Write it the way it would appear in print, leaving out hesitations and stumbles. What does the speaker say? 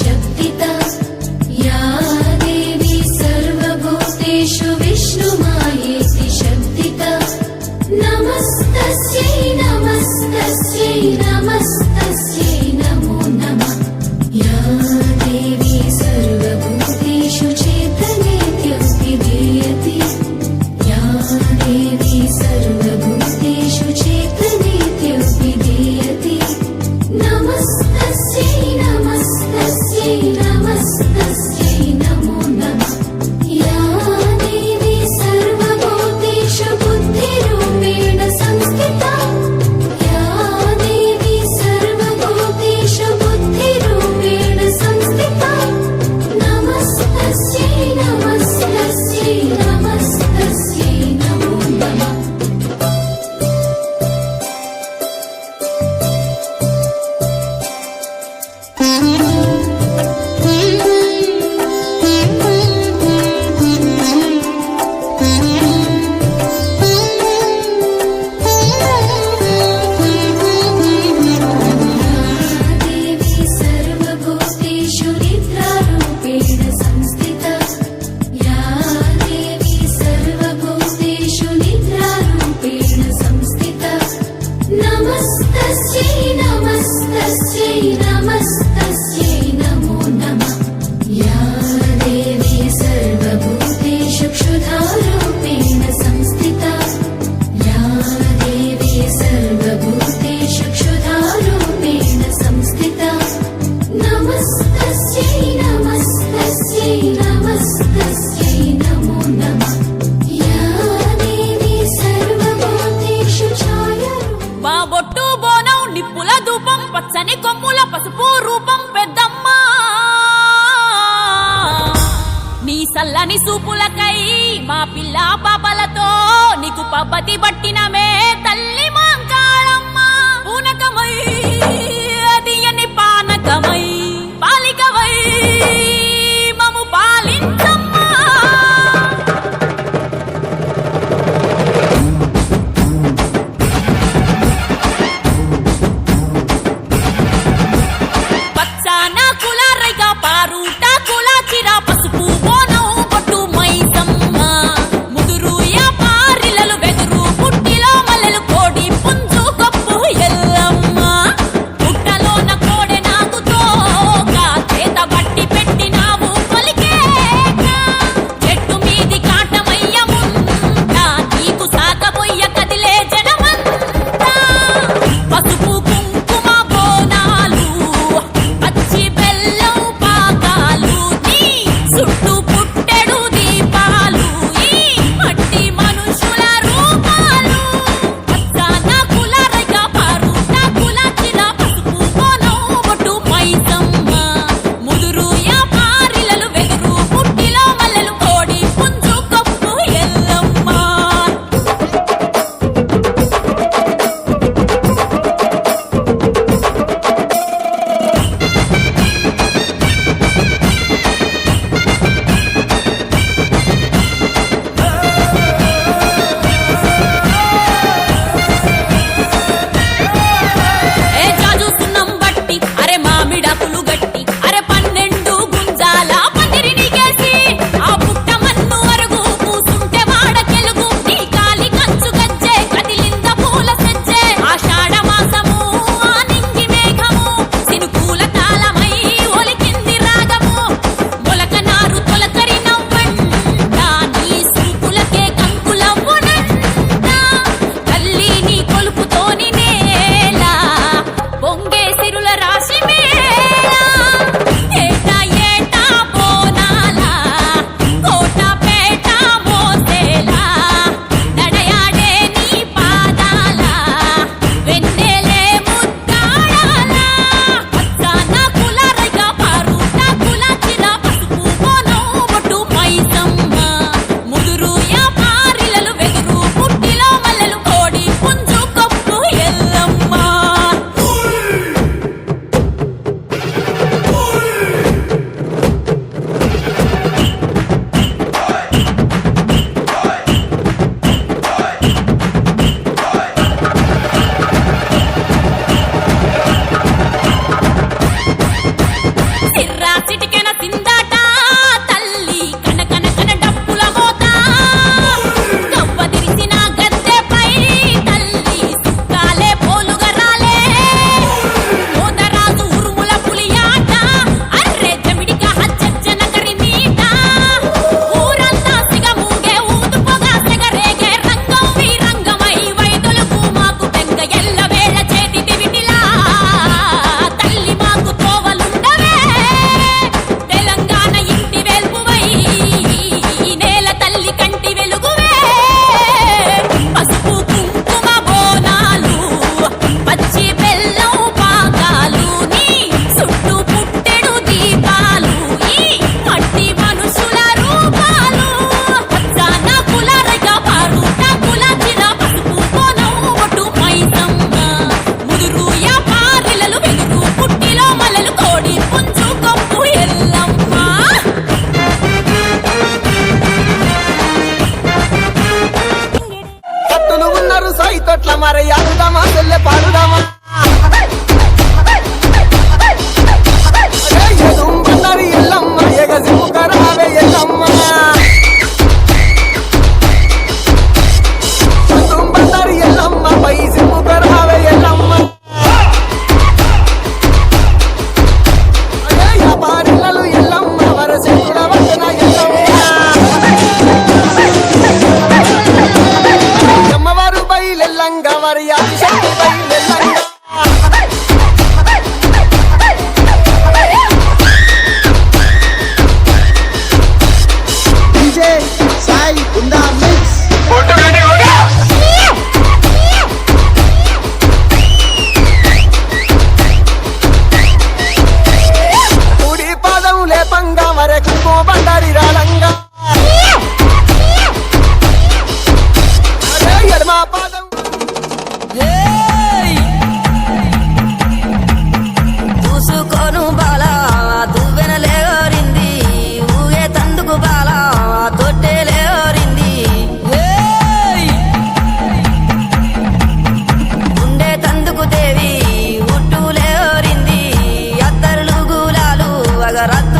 शक्तिता या देवी सर्वभूतेषु विष्णुमायेति शक्तिता नमस्तस्यै नमस्तस्यै नमस्तस्यै नमो नमः या देवी सर्वभूतेषु चेतनेत्यभिधीयते या देवी सर्वभूतेषु चेतनेत्यभिधीयते नमस्तस्यै नमस्तस्यै नमस्तस्यै नमो नमः या देवी सर्वभूतेषु बुद्धिरूपेण संस्थिता या देवी सर्वभूतेषु बुद्धिरूपेण संस्थिता नमस्तस्यै नमस्तस्यै नमस्तस्यै नमो नमः देवी सर्वभूतेषु निद्रारूपेण संस्थिता या देवी सर्वभूतेषु निद्रारूपेण संस्थिता नमस्तस्यै नमस्तस्यै नमस्तस्यै नमो नमः या देवी सर्वभूतेषु क्षुधारूपेण संस्थिता या देवी सर्वभूतेषु क्षुधारूपेण संस्थिता नमस्तस्यै नमस्तस्यै नमस्तस्यै नमो नमः या देवी सर्वभूतेषु छायारूपेण మా బొట్టు బోనం నిప్పుల ధూపం పచ్చని కొమ్ముల పసుపు రూపం పెద్దమ్మ నీ సల్లని సూపులకై మా పిల్ల పాపలతో నీకు పబ్బతి పట్టినమే తల్లి మాంకాళమ్మ పూనకమై అదియని పానకమై పాలికవై మము పాలించమ్మా పచ్చాన కులారైగా పారుట కులాచిరా పసుపు బోనం బొట్టు మైసమ్మ ముదురు యా పారిలలు వెదురు పుట్టిలో గోదావరి ఆదిశక్తి పై మెల్లంగా डीजे साई बुंदा मिक्स కుడి పాదం లేపంగా వరకు బండారి రాలంగా అరే ఎడమ పాదం చూసుకోను బాలా దువ్వెన లేవరింది ఊగే తందుకు బాలా తొట్టె లేవరింది ఉండే తందుకు దేవి ఉట్టు లేవరింది అత్తరులు గులాలు అగరత్తు